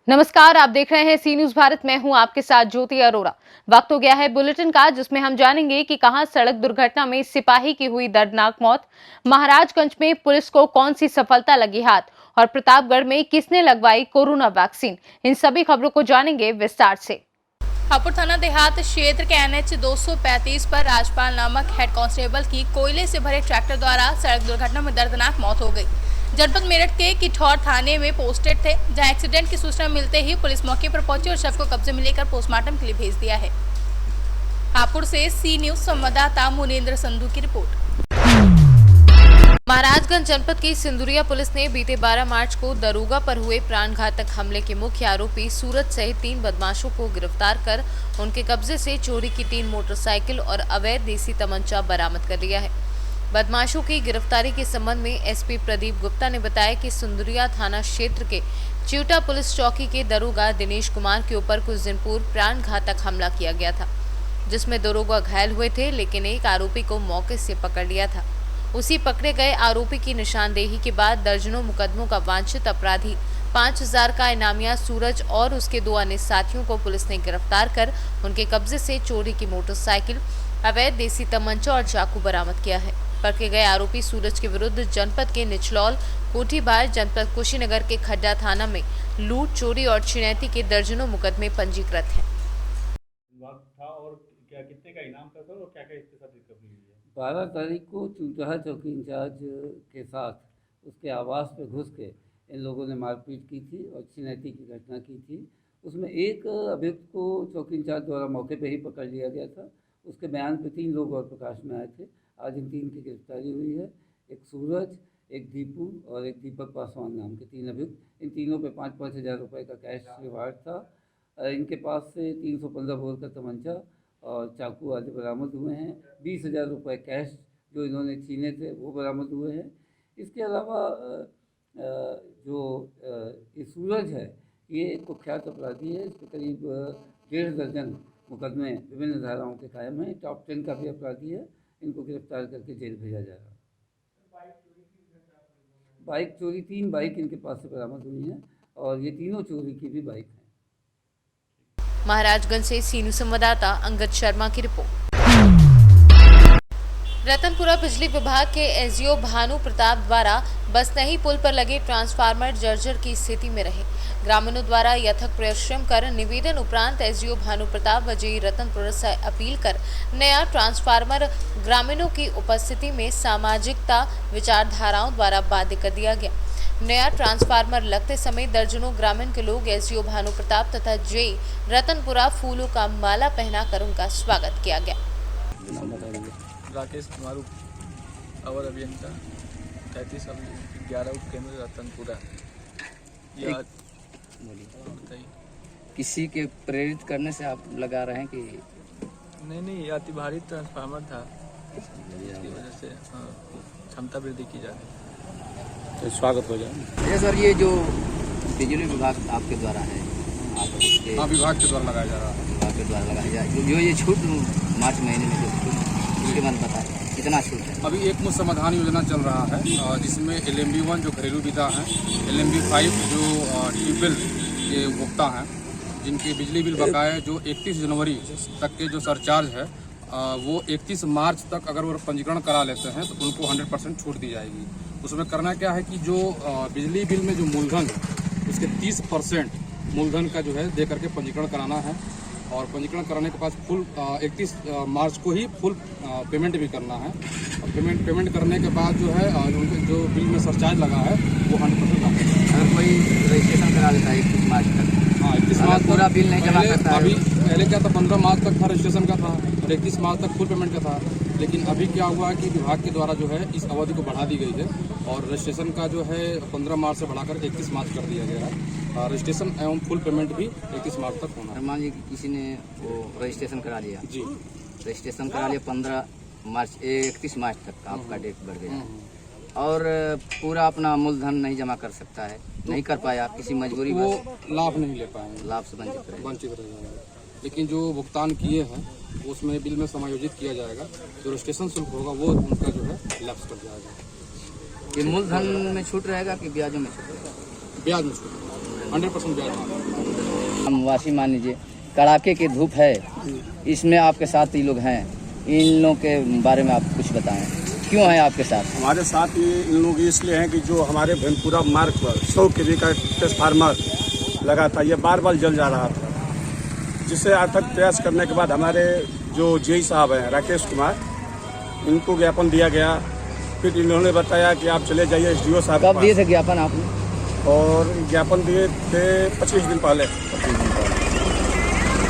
नमस्कार, आप देख रहे हैं सी न्यूज भारत। मैं हूं आपके साथ ज्योति अरोरा। वक्त हो गया है बुलेटिन का, जिसमें हम जानेंगे कि कहां सड़क दुर्घटना में सिपाही की हुई दर्दनाक मौत, महाराजगंज में पुलिस को कौन सी सफलता लगी हाथ और प्रतापगढ़ में किसने लगवाई कोरोना वैक्सीन। इन सभी खबरों को जानेंगे विस्तार से। हापुड़ थाना देहात क्षेत्र के NH 235 पर राजपाल नामक हेड कांस्टेबल की कोयले से भरे ट्रैक्टर द्वारा सड़क दुर्घटना में दर्दनाक मौत हो गई। जनपद मेरठ के किठौर थाने में पोस्टेड थे, जहां एक्सीडेंट की सूचना मिलते ही पुलिस मौके पर पहुंची और शव को कब्जे में लेकर पोस्टमार्टम के लिए भेज दिया है। हापुड़ से सी न्यूज संवाददाता मुनेन्द्र संधू की रिपोर्ट। महाराजगंज जनपद की सिंदुरिया पुलिस ने बीते 12 मार्च को दरोगा पर हुए प्राणघातक हमले के मुख्य आरोपी सूरज सहित 3 बदमाशों को गिरफ्तार कर उनके कब्जे से चोरी की 3 मोटरसाइकिल और अवैध देसी तमंचा बरामद कर लिया है। बदमाशों की गिरफ्तारी के संबंध में एसपी प्रदीप गुप्ता ने बताया कि सिंदुरिया थाना क्षेत्र के चिवटा पुलिस चौकी के दरोगा दिनेश कुमार के ऊपर कुछ दिन पूर्व प्राणघातक हमला किया गया था, जिसमें दरोगा घायल हुए थे, लेकिन एक आरोपी को मौके से पकड़ लिया था। उसी पकड़े गए आरोपी की निशानदेही के बाद दर्जनों मुकदमों का वांछित अपराधी 5000 का इनामिया सूरज और उसके 2 अन्य साथियों को पुलिस ने गिरफ्तार कर उनके कब्जे से चोरी की मोटरसाइकिल, अवैध देसी तमंचा और चाकू बरामद किया है। पकड़े गए आरोपी सूरज के विरुद्ध जनपद के निचलौल, कोठीबार, जनपद कुशीनगर के खड्डा थाना में लूट, चोरी और छिनैती के दर्जनों मुकदमे पंजीकृत हैं। और क्या कितने का इनाम था सर और क्या-क्या इसके साथ रिकवरी हुई है? 12 तारीख को चूचहा चौकी इंचार्ज के साथ उसके आवास पे घुस के इन लोगों ने मारपीट की थी और छिनैती की घटना की थी। उसमें एक अभियुक्त को चौकी इंचार्ज द्वारा मौके पे ही पकड़ लिया गया था। उसके बयान पे 3 लोग और प्रकाश में आए थे। आज इन 3 की गिरफ्तारी हुई है। एक सूरज, एक दीपू और एक दीपक पासवान नाम के 3 अभियुक्त। इन तीनों पे 5-5 हज़ार रुपये का कैश रिवार्ड था। इनके पास से 315 बोर का तमंचा और चाकू आदि बरामद हुए हैं। 20,000 रुपये कैश जो इन्होंने छीने थे वो बरामद हुए हैं। इसके अलावा जो ये सूरज है, ये कुख्यात अपराधी है। इस पर करीब 1.5 दर्जन मुकदमे विभिन्न धाराओं के कायम हैं। टॉप 10 का भी अपराधी है। इनको गिरफ्तार करके जेल भेजा जा रहा है। बाइक चोरी 3 बाइक इनके पास से बरामद हुई हैं और ये तीनों चोरी की भी बाइक हैं। महाराजगंज से सीनू संवाददाता अंगद शर्मा की रिपोर्ट। रतनपुरा बिजली विभाग के एसडीओ भानु प्रताप द्वारा बसनही पुल पर लगे ट्रांसफार्मर जर्जर की स्थिति में रहे। ग्रामीणों द्वारा यथक परिश्रम कर निवेदन उपरांत एसडीओ भानु प्रताप वजी रतनपुरा से अपील कर नया ट्रांसफार्मर ग्रामीणों की उपस्थिति में सामाजिकता विचारधाराओं द्वारा बाध्य कर दिया गया। नया ट्रांसफार्मर लगते समय दर्जनों ग्रामीण के लोग एसडीओ भानु प्रताप तथा जे रतनपुरा फूलों का माला पहनाकर उनका स्वागत किया गया। राकेश कुमार अवर अभियंता 3311 उपकेंद्र रतनपुरा। किसी के प्रेरित करने से आप लगा रहे हैं कि नहीं, अति भारी ट्रांसफार्मर था, इसकी वजह से क्षमता वृद्धि की जा रही है। तो स्वागत हो जाए। ये सर, ये जो बिजली विभाग आपके द्वारा है, आप उसके विभाग के द्वारा लगाया जा रहा है। विभाग के द्वारा लगाया जाए जो ये छूट मार्च महीने में जो छूट, इसके बारे में बताएं कितना छूट है। अभी एक मुश्त समाधान योजना चल रहा है, जिसमें LMB1 जो घरेलू विधा है, LMB5 जो ट्यूबवेल के उपभोक्ता हैं, जिनके बिजली बिल बकाया जो 31 जनवरी तक के जो सरचार्ज है वो 31 मार्च तक अगर वो पंजीकरण करा लेते हैं तो उनको 100% छूट दी जाएगी। उसमें करना क्या है कि जो बिजली बिल में जो मूलधन है उसके 30% मूलधन का जो है दे करके पंजीकरण कराना है और पंजीकरण कराने के बाद फुल 31 मार्च को ही फुल पेमेंट भी करना है। और पेमेंट करने के बाद जो है उनके जो बिल में सरचार्ज लगा है वो 100% अगर कोई रजिस्ट्रेशन करा लेता है 31 मार्च तक, 31 मार्च पूरा बिल नहीं जमा करता है। अभी पहले क्या था, 15 मार्च तक था रजिस्ट्रेशन का था और 31 मार्च तक फुल पेमेंट का था। लेकिन अभी क्या हुआ है कि विभाग के द्वारा जो है इस अवधि को बढ़ा दी गई है और रजिस्ट्रेशन का जो है 15 मार्च से बढ़ाकर 31 मार्च कर दिया गया है। रजिस्ट्रेशन एवं फुल पेमेंट भी 31 मार्च तक होना है। मान लीजिए कि किसी ने वो रजिस्ट्रेशन करा लिया, जी रजिस्ट्रेशन करा लिया 31 मार्च तक आपका डेट बढ़ गया और पूरा अपना मूलधन नहीं जमा कर सकता है, नहीं कर पाया, किसी मजबूरी वो लाभ नहीं ले पाएंगे, लाभ से वंचित रह जाएंगे। लेकिन जो भुगतान किए हैं उसमें बिल में समायोजित किया जाएगा। जो रजिस्ट्रेशन शुल्क होगा वो उनका जो है लैप्स कर जाएगा। ये मूलधन में छूट रहेगा कि ब्याजों में छूट रहेगा? ब्याज में छूट 100% ब्याज। हम वासी मान लीजिए, कड़ाके की धूप है, इसमें आपके साथ ये लोग हैं, इन लोगों के बारे में आप कुछ बताएं, क्यों है आपके साथ? हमारे साथ ये इन लोग इसलिए हैं कि जो हमारे भीमपुरा मार्ग पर 100 kV का ट्रांसफार्मर लगा था, ये बार बार जल जा रहा था, जिससे अथक प्रयास करने के बाद हमारे जो जेई साहब हैं राकेश कुमार, इनको ज्ञापन दिया गया। फिर इन्होंने बताया कि आप चले जाइए SDO साहब के कब पास। दिए थे ज्ञापन आपने? और ज्ञापन दिए थे 25 दिन पहले।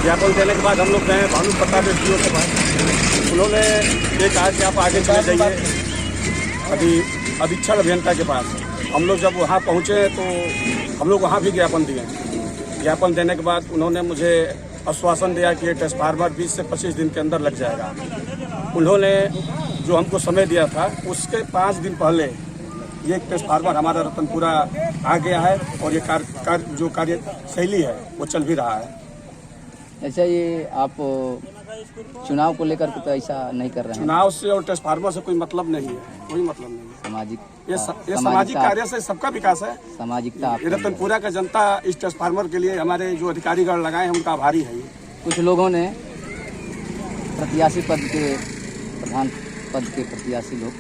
ज्ञापन देने के बाद हम लोग गए भानु प्रताप SDO के पास। उन्होंने ये कहा कि आप आगे चले जाइए अधीक्षण अभियंता के पास। हम लोग जब वहाँ पहुँचे तो हम लोग वहाँ भी ज्ञापन दिए। ज्ञापन देने के बाद उन्होंने मुझे आश्वासन दिया कि ये ट्रांसफार्मर 20 से 25 दिन के अंदर लग जाएगा। उन्होंने जो हमको समय दिया था उसके 5 दिन पहले ये ट्रांसफार्मर हमारा रतनपुरा आ गया है और ये जो कार्यशैली है वो चल भी रहा है। अच्छा, ये आप चुनाव को लेकर तो ऐसा नहीं कर रहे हैं? चुनाव से और ट्रांसफार्मर से कोई मतलब नहीं है, कोई मतलब नहीं है। सामाजिक ये सामाजिक कार्य से सबका विकास है। सामाजिकता ये रतनपुरा का जनता इस ट्रांसफार्मर के लिए हमारे जो अधिकारीगण लगाए हैं उनका आभारी है। ये कुछ लोगों ने प्रत्याशी पद के प्रधान पद के प्रत्याशी लोग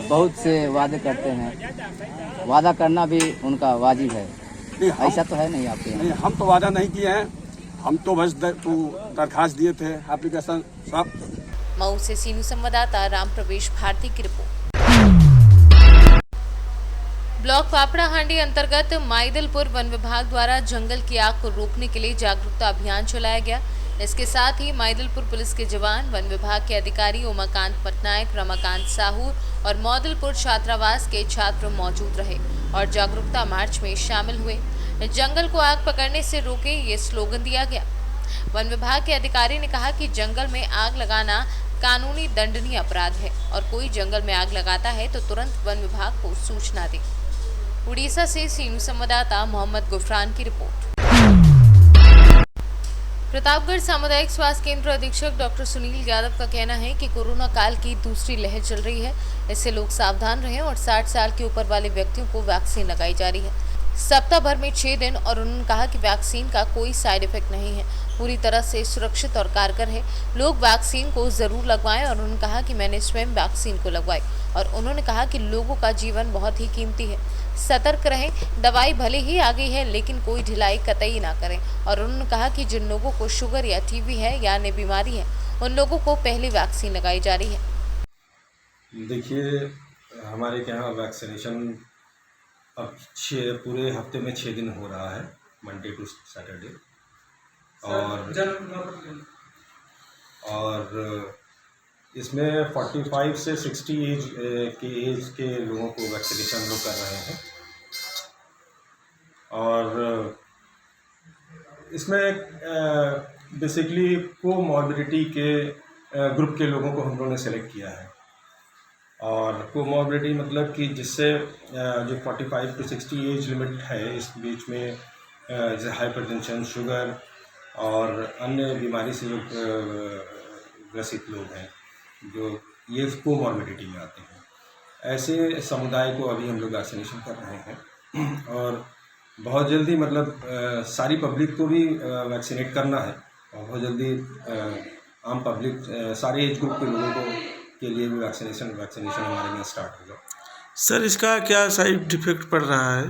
बहुत से वादे करते हैं, वादा करना भी उनका वाजिब है, ऐसा तो है नहीं आपके यहाँ? नहीं, हम तो वादा नहीं किए हैं, हम तो बस दरखास्त दिए थे एप्लीकेशन सब। मऊ से सीनू संवाददाता राम प्रवेश भारती की रिपोर्ट। ब्लॉक पापड़ा हांडी अंतर्गत माइदलपुर वन विभाग द्वारा जंगल की आग को रोकने के लिए जागरूकता अभियान चलाया गया। इसके साथ ही माइदलपुर पुलिस के जवान, वन विभाग के अधिकारी उमाकांत पटनायक, रमाकांत साहू और मौदलपुर छात्रावास के छात्र मौजूद रहे और जागरूकता मार्च में शामिल हुए। जंगल को आग पकड़ने से रोके, ये स्लोगन दिया गया। वन विभाग के अधिकारी ने कहा कि जंगल में आग लगाना कानूनी दंडनीय अपराध है और कोई जंगल में आग लगाता है तो तुरंत वन विभाग को सूचना दे। उड़ीसा से सीनू संवाददाता मोहम्मद गुफरान की रिपोर्ट। प्रतापगढ़ सामुदायिक स्वास्थ्य केंद्र अधीक्षक डॉक्टर सुनील यादव का कहना है कि कोरोना काल की दूसरी लहर चल रही है, इससे लोग सावधान रहें और 60 साल के ऊपर वाले व्यक्तियों को वैक्सीन लगाई जा रही है सप्ताह भर में 6 दिन। और उन्होंने कहा कि वैक्सीन का कोई साइड इफेक्ट नहीं है, पूरी तरह से सुरक्षित और कारगर है। लोग वैक्सीन को जरूर लगवाएं और उन्होंने कहा कि मैंने स्वयं वैक्सीन को लगवाई और उन्होंने कहा कि लोगों का जीवन बहुत ही कीमती है, सतर्क रहें। दवाई भले ही आ गई है लेकिन कोई ढिलाई कतई ना करें। और उन्होंने कहा कि जिन लोगों को शुगर या टीबी है या अन्य बीमारी है उन लोगों को पहली वैक्सीन लगाई जा रही है। देखिए, हमारे यहाँ वैक्सीनेशन अब पूरे हफ्ते में 6 दिन हो रहा है, मंडे टू सैटरडे। और इसमें 45 से 60 एज के लोगों को वैक्सीनेशन लोग कर रहे हैं। और इसमें बेसिकली कोमॉर्बिडिटी के ग्रुप के लोगों को हम लोगों ने सेलेक्ट किया है। और कोमॉर्बिडिटी मतलब कि जिससे जो 45 टू 60 एज लिमिट है, इस बीच में जैसे हाइपरटेंशन, शुगर और अन्य बीमारी से जो ग्रसित लोग हैं, जो ये कोमॉर्बिडिटी में आते हैं, ऐसे समुदाय को अभी हम लोग वैक्सीनेशन कर रहे हैं। और बहुत जल्दी मतलब सारी पब्लिक को भी वैक्सीनेट करना है और बहुत जल्दी आम पब्लिक सारे एज ग्रुप के लोगों को के लिए भी वैक्सीनेशन हमारे यहाँ स्टार्ट होगा। सर, इसका क्या साइड इफेक्ट पड़ रहा है?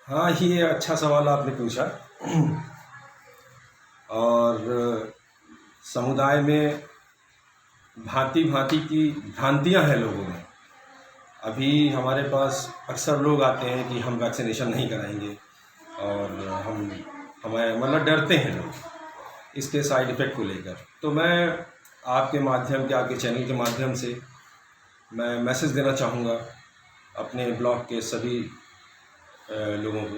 हाँ, ये अच्छा सवाल आपने पूछा। और समुदाय में भांति भांति की भ्रांतियाँ हैं लोगों में। अभी हमारे पास अक्सर लोग आते हैं कि हम वैक्सीनेशन नहीं कराएंगे और हमें मतलब डरते हैं लोग इसके साइड इफ़ेक्ट को लेकर। तो मैं आपके माध्यम के, आपके चैनल के माध्यम से मैं मैसेज देना चाहूँगा अपने ब्लॉक के सभी लोगों को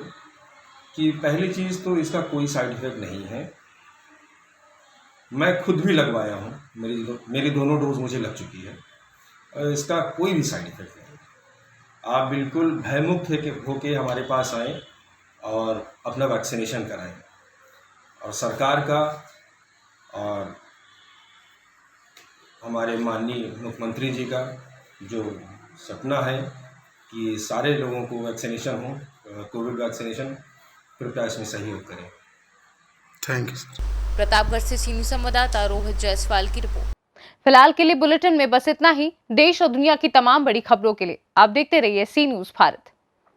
कि पहली चीज़ तो इसका कोई साइड इफ़ेक्ट नहीं है। मैं खुद भी लगवाया हूँ, मेरी दोनों डोज मुझे लग चुकी है और इसका कोई भी साइड इफ़ेक्ट नहीं। आप बिल्कुल भयमुक्त होके हमारे पास आएँ और अपना वैक्सीनेशन कराएं। और सरकार का और हमारे माननीय मुख्यमंत्री जी का जो सपना है कि सारे लोगों को वैक्सीनेशन हो, कोविड वैक्सीनेशन, कृपया इसमें सहयोग करें। Thank you sir. प्रतापगढ़ से सीनियर संवाददाता रोहित जायसवाल की रिपोर्ट। फिलहाल के लिए बुलेटिन में बस इतना ही। देश और दुनिया की तमाम बड़ी खबरों के लिए आप देखते रहिए सी न्यूज़ भारत।